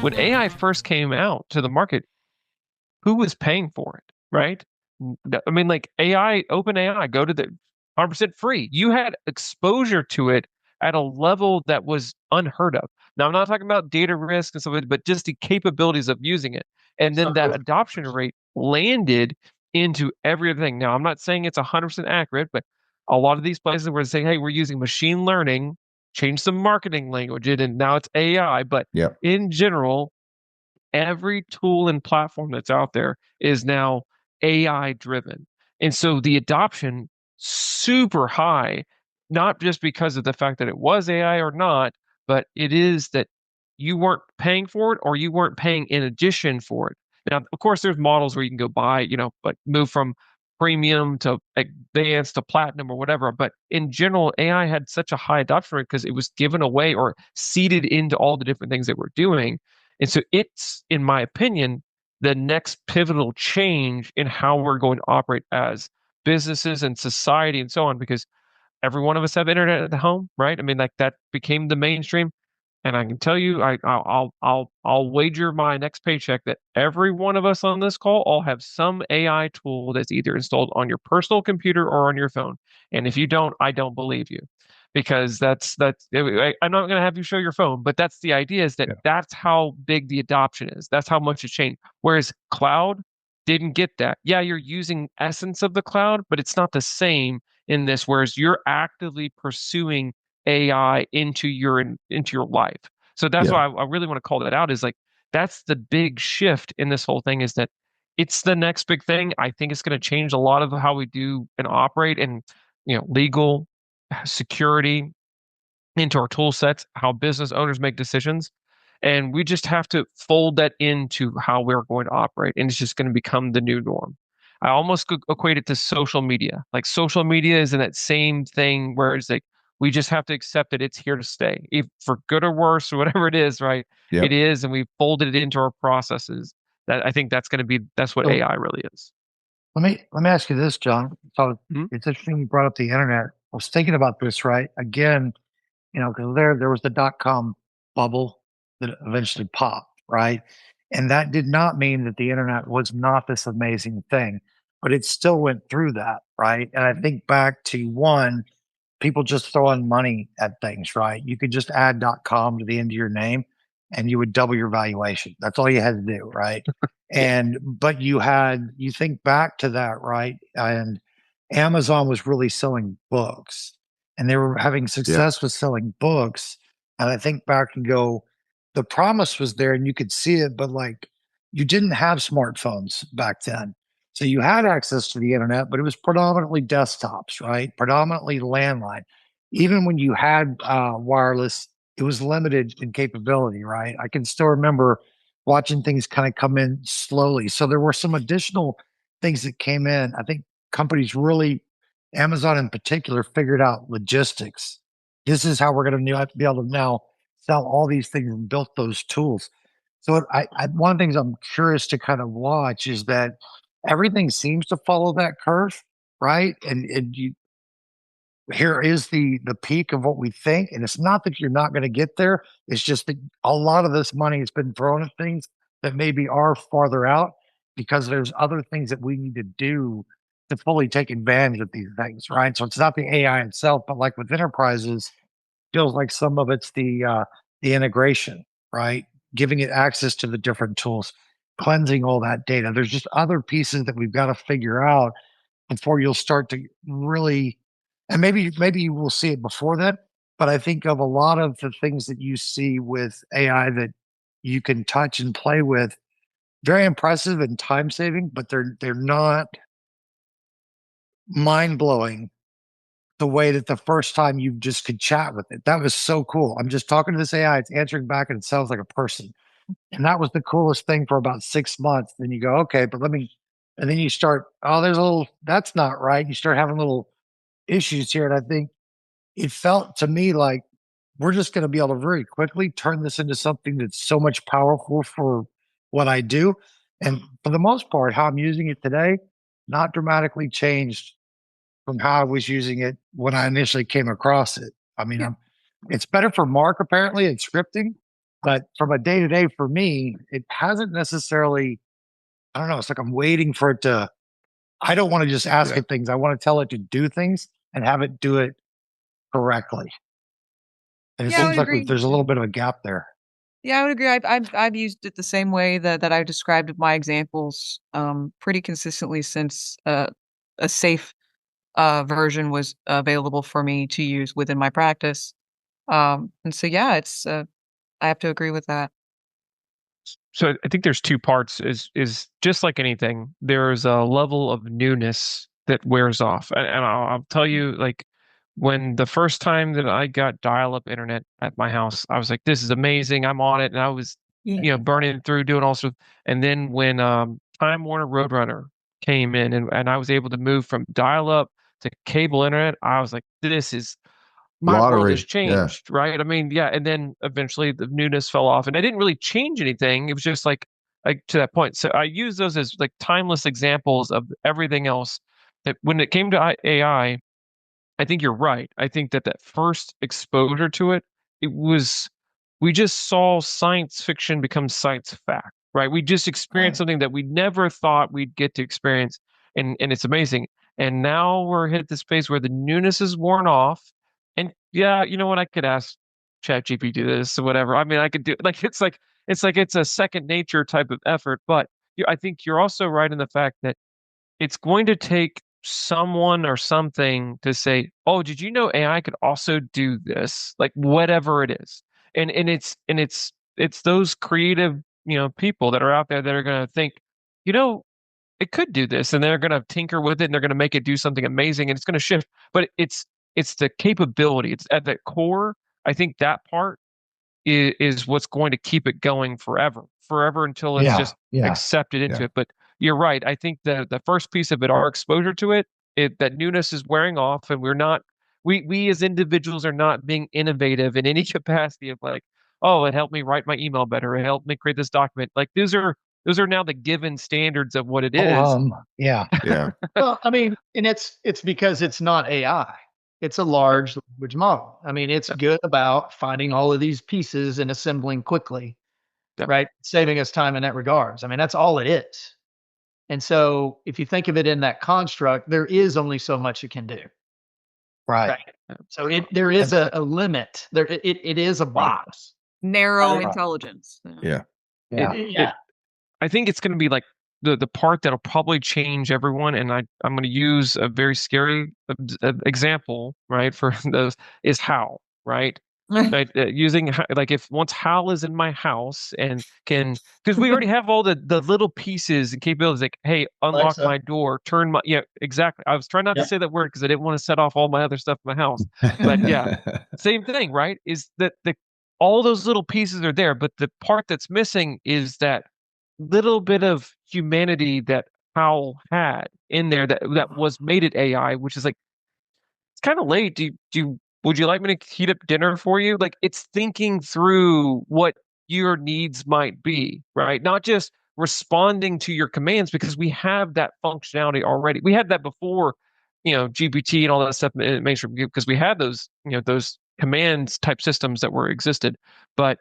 When AI first came out to the market, who was paying for it, right? I mean, like AI, open AI, go to the 100% free. You had exposure to it at a level that was unheard of. Now, I'm not talking about data risk and stuff, but just the capabilities of using it. And then that So, adoption rate landed into everything. Now, I'm not saying it's 100% accurate, but a lot of these places were saying, hey, we're using machine learning, change some marketing language, and now it's AI. But Yep. in general, every tool and platform that's out there is now AI driven. And so the adoption super high, not just because of the fact that it was AI or not, but it is that you weren't paying for it or you weren't paying in addition for it. Now, of course, there's models where you can go buy, like move from premium to advanced to platinum or whatever. But in general, AI had such a high adoption rate because it was given away or seeded into all the different things that we're doing. And so it's, in my opinion, the next pivotal change in how we're going to operate as businesses and society and so on, because every one of us have internet at home, right? I mean, like that became the mainstream. And I can tell you, I'll wager my next paycheck that every one of us on this call all have some AI tool that's either installed on your personal computer or on your phone. And if you don't, I don't believe you, because I'm not going to have you show your phone, but that's the idea, is that Yeah. that's how big the adoption is. That's how much it changed. Whereas cloud didn't get that. Yeah, you're using essence of the cloud, but it's not the same in this. Whereas you're actively pursuing AI into your life. So that's Yeah. why I really want to call that out, is like that's the big shift in this whole thing, is that it's the next big thing. I think it's going to change a lot of how we do and operate, and legal, security, into our tool sets, how business owners make decisions. And we just have to fold that into how we're going to operate. And it's just going to become the new norm. I almost equate it to social media. Like social media is in that same thing where it's like, we just have to accept that it's here to stay, if for good or worse or whatever it is, right? It Yep. is, and we've folded it into our processes. That I think that's what so AI really is. let me ask you this, John. So Mhm. it's interesting you brought up the internet. I was thinking about this, right? Again, because there was the .com bubble that eventually popped, right? And that did not mean that the internet was not this amazing thing, but it still went through that, right? And I think back to one, people just throwing money at things, right? You could just add .com to the end of your name and you would double your valuation. That's all you had to do, right? Yeah. And but you think back to that, right? And Amazon was really selling books and they were having Yeah. success with selling books. And I think back and go, the promise was there and you could see it, but like you didn't have smartphones back then. So you had access to the internet, but it was predominantly desktops, right? Predominantly landline. Even when you had wireless, it was limited in capability, right? I can still remember watching things kind of come in slowly. So there were some additional things that came in. I think companies really, Amazon in particular, figured out logistics. This is how we're going to be able to now sell all these things and built those tools. So one of the things I'm curious to kind of watch is that everything seems to follow that curve, right? And you here is the peak of what we think, and it's not that you're not going to get there. It's just that a lot of this money has been thrown at things that maybe are farther out because there's other things that we need to do to fully take advantage of these things, right? So it's not the AI itself, but like with enterprises, feels like some of it's the integration, right? Giving it access to the different tools, cleansing all that data. There's just other pieces that we've got to figure out before you'll start to really, and maybe you will see it before that. But I think of a lot of the things that you see with AI that you can touch and play with, very impressive and time saving, but they're not mind blowing the way that the first time you just could chat with it. That was so cool. I'm just talking to this AI, it's answering back and it sounds like a person. And that was the coolest thing for about 6 months. Then you go, okay, but and then you start, oh, there's a little, that's not right. You start having little issues here. And I think it felt to me like we're just going to be able to very quickly turn this into something that's so much powerful for what I do. And for the most part, how I'm using it today, not dramatically changed from how I was using it when I initially came across it. I mean, Yeah. it's better for Mark apparently in scripting, but from a day to day for me, it hasn't necessarily. I don't know. It's like I'm waiting for it to. I don't want to just ask Yeah. it things. I want to tell it to do things and have it do it correctly. And it Yeah, I seems would like agree. there's a little bit of a gap there. Yeah, I would agree. I've used it the same way that I described with my examples, pretty consistently since a safe version was available for me to use within my practice. And so yeah, it's I have to agree with that. So I think there's two parts. Is just like anything, there's a level of newness that wears off, and I'll tell you, like when the first time that I got dial-up internet at my house, I was like, "This is amazing! I'm on it," and I was, Yeah. burning through doing all sorts. And then when Time Warner Roadrunner came in, and I was able to move from dial-up to cable internet, I was like, "This is my world has Lottery. Yeah. changed," right? I mean, yeah, and then eventually the newness fell off, and I didn't really change anything. It was just like to that point. So I use those as like timeless examples of everything else that when it came to I think you're right. I think that that first exposure to it, it was we just saw science fiction become science fact, right? We just experienced Right. something that we never thought we'd get to experience, and it's amazing. And now we're hit this space where the newness is worn off. And yeah, you know what? I could ask ChatGPT this or whatever. I mean, I could do like it's a second nature type of effort. But I think you're also right in the fact that it's going to take someone or something to say, "Oh, did you know AI could also do this?" Like whatever it is. And it's those creative, people that are out there that are going to think, you know, it could do this, and they're going to tinker with it and they're going to make it do something amazing and it's going to shift. But it's the capability. It's at the core. I think that part is what's going to keep it going forever until it's Yeah. just Yeah. accepted into Yeah. it. But you're right. I think the first piece of it, our exposure to it, that newness is wearing off, and we as individuals are not being innovative in any capacity of like, oh, it helped me write my email better, it helped me create this document. Like those are now the given standards of what it Oh, is. yeah. Yeah. Well, I mean, and it's because it's not AI. It's a large language model. I mean, it's Yeah, good about finding all of these pieces and assembling quickly, yeah, right? Saving us time in that regards. I mean, that's all it is. And so if you think of it in that construct, there is only so much it can do. Right. Right. So there is And a limit. It is a box. Narrow Right. intelligence. Yeah. it, yeah. it Yeah. I think it's going to be like the part that'll probably change everyone. And I'm going to use a very scary example, right? For those is Hal, right? Right, using like if once Hal is in my house and can, because we already have all the little pieces and capabilities, like, hey, unlock my Alexa. door, turn my, yeah, exactly. I was trying not to Yep. say that word because I didn't want to set off all my other stuff in my house. But yeah, same thing, right? Is that the all those little pieces are there, but the part that's missing is that little bit of humanity that Hal had in there that was made it AI, which is like it's kind of late. Would you like me to heat up dinner for you? Like it's thinking through what your needs might be, right? Not just responding to your commands because we have that functionality already. We had that before, GPT and all that stuff it makes because we had those, those commands type systems that were existed. But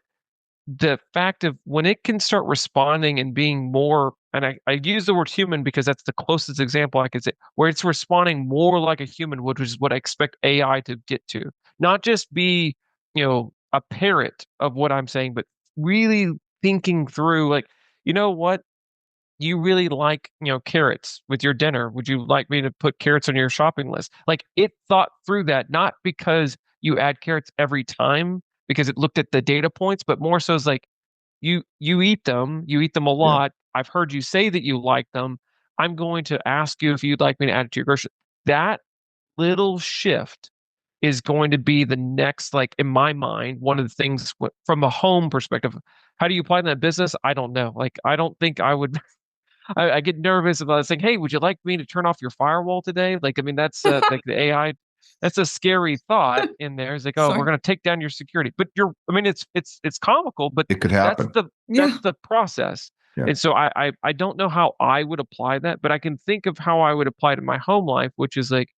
the fact of when it can start responding and being more, and I use the word human because that's the closest example I could say, where it's responding more like a human, which is what I expect AI to get to. Not just be, a parrot of what I'm saying, but really thinking through, like, you know what? You really like, carrots with your dinner. Would you like me to put carrots on your shopping list? Like it thought through that, not because you add carrots every time, because it looked at the data points, but more so as like you eat them a Yeah. lot. I've heard you say that you like them. I'm going to ask you if you'd like me to add it to your grocery. That little shift is going to be the next, like in my mind, one of the things from a home perspective. How do you apply that business? I don't know. Like, I don't think I would. I get nervous about saying, "Hey, would you like me to turn off your firewall today?" Like, I mean, that's like the AI. That's a scary thought in there. It's like, oh, we're Sorry. going to take down your security. But I mean, it's comical, but It could that's happen. Yeah. the process. Yeah. And so I don't know how I would apply that, but I can think of how I would apply it in my home life, which is like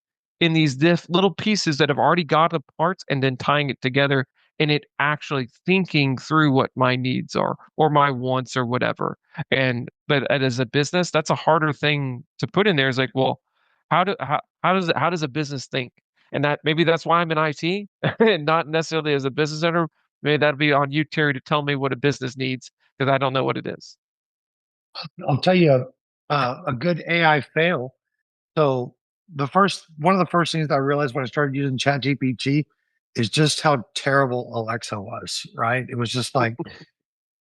in these little pieces that have already got the parts and then tying it together and it actually thinking through what my needs are or my wants or whatever. But as a business, that's a harder thing to put in there. Is like, well, how does a business think? And that maybe that's why I'm in IT and not necessarily as a business owner. Maybe that'd be on you, Terry, to tell me what a business needs because I don't know what it is. I'll tell you a good AI fail. So one of the first things I realized when I started using ChatGPT is just how terrible Alexa was. Right? It was just like,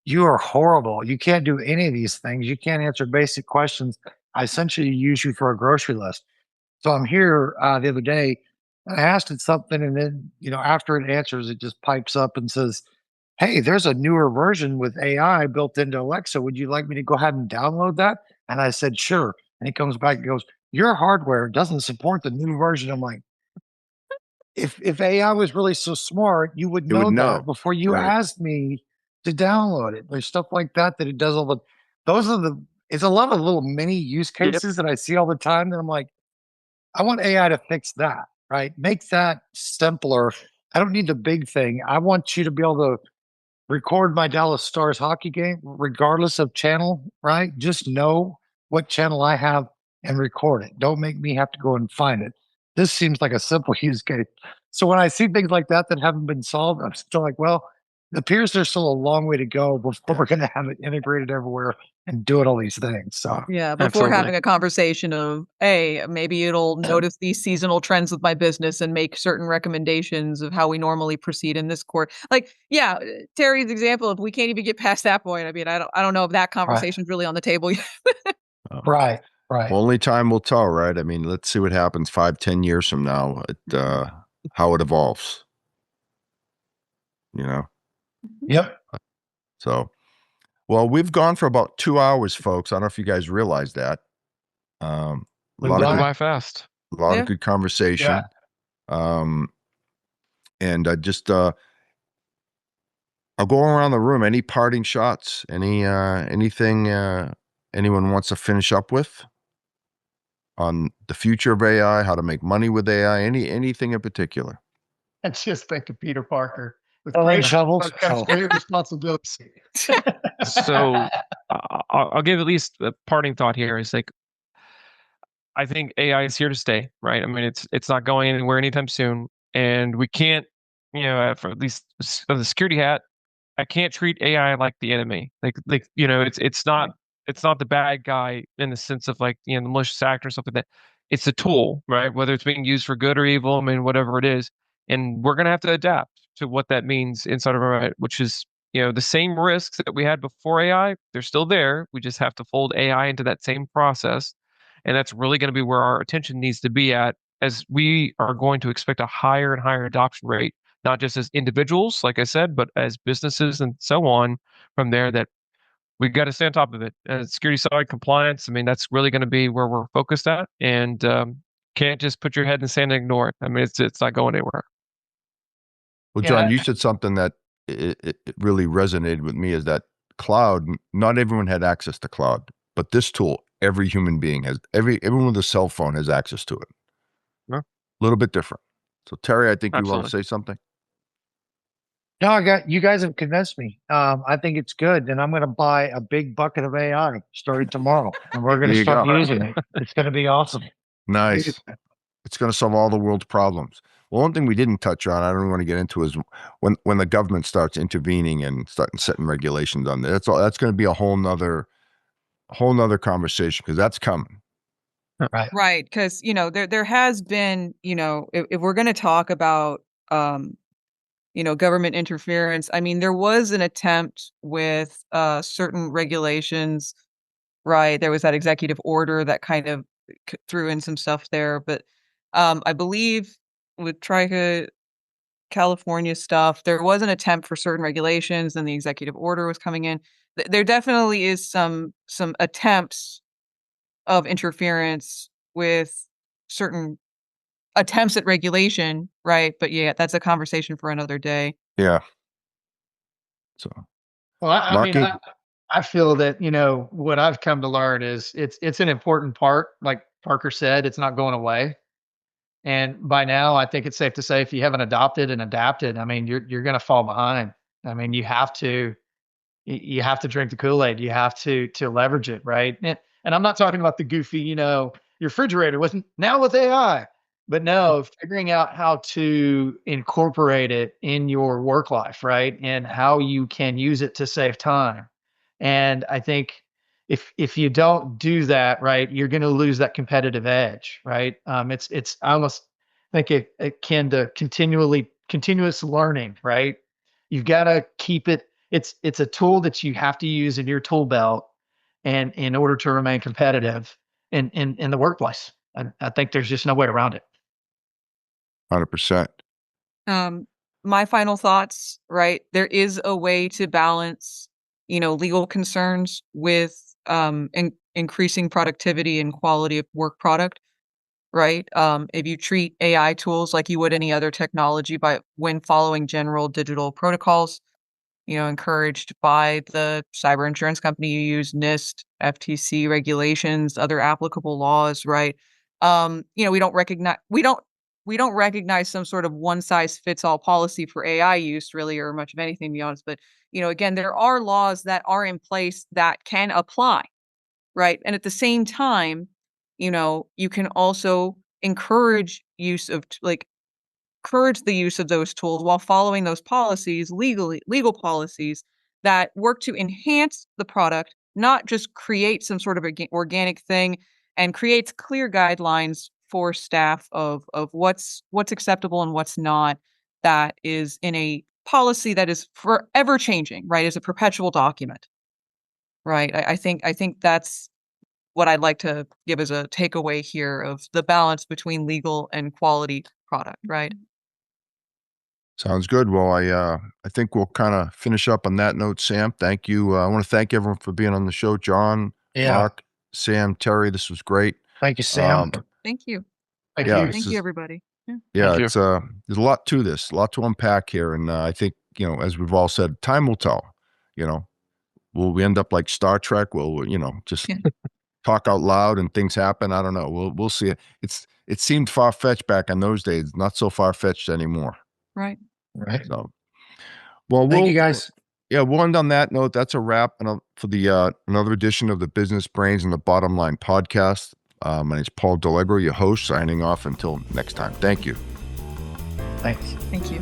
you are horrible. You can't do any of these things. You can't answer basic questions. I essentially use you for a grocery list. So I'm here the other day, and I asked it something, and then after it answers, it just pipes up and says, "Hey, there's a newer version with AI built into Alexa. Would you like me to go ahead and download that?" And I said, "Sure." And he comes back and goes, "Your hardware doesn't support the new version." I'm like, if AI was really so smart, you would It would know know. that before you Right. asked me to download it. There's stuff like that it does all the. Those are the. It's a lot of little mini use Yep. cases that I see all the time. That I'm like, I want AI to fix that, right? Make that simpler. I don't need the big thing. I want you to be able to record my Dallas Stars hockey game, regardless of channel, right? Just know what channel I have and record it. Don't make me have to go and find it. This seems like a simple use case. So when I see things like that haven't been solved, I'm still like, well, it appears there's still a long way to go before we're going to have it integrated everywhere and doing all these things. So Yeah, before Absolutely. having a conversation of, hey, maybe it'll notice these seasonal trends with my business and make certain recommendations of how we normally proceed in this court. Like, yeah, Terry's example, if we can't even get past that point, I mean, I don't know if that right, conversation's really on the table yet. Oh. right, right. Only time will tell, right? I mean, let's see what happens 5-10 years from now. How it evolves. Yep. So, well, we've gone for about 2 hours, folks. I don't know if you guys realize that. A We've lot of Flew done good, it. by fast. a lot Yeah. of good conversation. And I'll go around the room. Any parting shots? Anything anyone wants to finish up with on the future of AI, how to make money with AI, anything in particular? I just think of Peter Parker. With Throwing great shovels. comes great responsibility. So I'll give at least a parting thought here. Is like I think AI is here to stay, right? I mean, it's not going anywhere anytime soon, and we can't, for at least the security hat, I can't treat AI like the enemy. It's not the bad guy in the sense of like the malicious act or something. That it's a tool, right? Whether it's being used for good or evil, I mean, whatever it is, and we're gonna have to adapt to what that means inside of our, which is the same risks that we had before AI. They're still there. We just have to fold AI into that same process, and that's really going to be where our attention needs to be at, as we are going to expect a higher and higher adoption rate, not just as individuals, like I said, but as businesses and so on from there, that we got to stay on top of it. Security side, compliance, I mean, that's really going to be where we're focused at. And can't just put your head in the sand and ignore it. I mean, it's not going anywhere. Well, Yeah. John, you said something that it really resonated with me, is that cloud, not everyone had access to cloud, but this tool, every human being has, everyone with a cell phone has access to it. Yeah. A little bit different. So Terry, I think you want to Absolutely. say something? No, you guys have convinced me. I think it's good, and I'm going to buy a big bucket of AI starting tomorrow, and we're going There to you start go. using it. It's going to be awesome. Nice. It's going to solve all the world's problems. Well, one thing we didn't touch on, I don't want to get into, is when the government starts intervening and starting setting regulations on that. That's going to be a whole nother conversation, because that's coming. Right. Right, because there has been, if we're going to talk about government interference, I mean, there was an attempt with certain regulations, right? There was that executive order that kind of threw in some stuff there, but I believe with Tricah California stuff, there was an attempt for certain regulations, and the executive order was coming in. There definitely is some attempts of interference with certain attempts at regulation, right? But yeah, that's a conversation for another day. Yeah. So, Well, I mean, Marky, I feel that, what I've come to learn is it's an important part. Like Parker said, it's not going away. And by now, I think it's safe to say if you haven't adopted and adapted, I mean, you're going to fall behind. I mean, you have to drink the Kool-Aid. You have to leverage it, right? And I'm not talking about the goofy, your refrigerator wasn't now with AI, but no, figuring out how to incorporate it in your work life, right? And how you can use it to save time. And I think if you don't do that, right, you're going to lose that competitive edge, right? It's I almost think it akin to continuous learning, right? You've got to keep it. It's a tool that you have to use in your tool belt, and in order to remain competitive in the workplace. I think there's just no way around it. 100%. My final thoughts, right? There is a way to balance, legal concerns with increasing productivity and quality of work product, right? If you treat AI tools like you would any other technology when following general digital protocols, encouraged by the cyber insurance company you use, NIST, FTC regulations, other applicable laws, right? We don't recognize some sort of one size fits all policy for AI use, really, or much of anything, to be honest. But again, there are laws that are in place that can apply, right? And at the same time, you can also encourage the use of those tools while following those policies, legal policies that work to enhance the product, not just create some sort of organic thing, and creates clear guidelines for staff of what's acceptable and what's not. That is in a policy that is forever changing, right? Is a perpetual document, right? I think that's what I'd like to give as a takeaway here of the balance between legal and quality product, right? Sounds good. Well, I think we'll kind of finish up on that note, Sam. Thank you. I want to thank everyone for being on the show. John, Yeah. Mark, Sam, Terry, this was great. Thank you, Sam. Thank you. Thank Yeah, you. Thank you, everybody. Yeah. Yeah, Thank you. it's there's a lot to this, a lot to unpack here, and I think as we've all said, time will tell. Will we end up like Star Trek? Will we, just Yeah. talk out loud and things happen? I don't know. We'll see. It seemed far fetched back in those days, not so far fetched anymore. Right. Right. So, well, Thank you, guys. Yeah, we'll end on that note. That's a wrap for the another edition of the Business Brains and the Bottom Line podcast. My name is Paul Delegro, your host, signing off until next time. Thank you. Thanks. Thank you.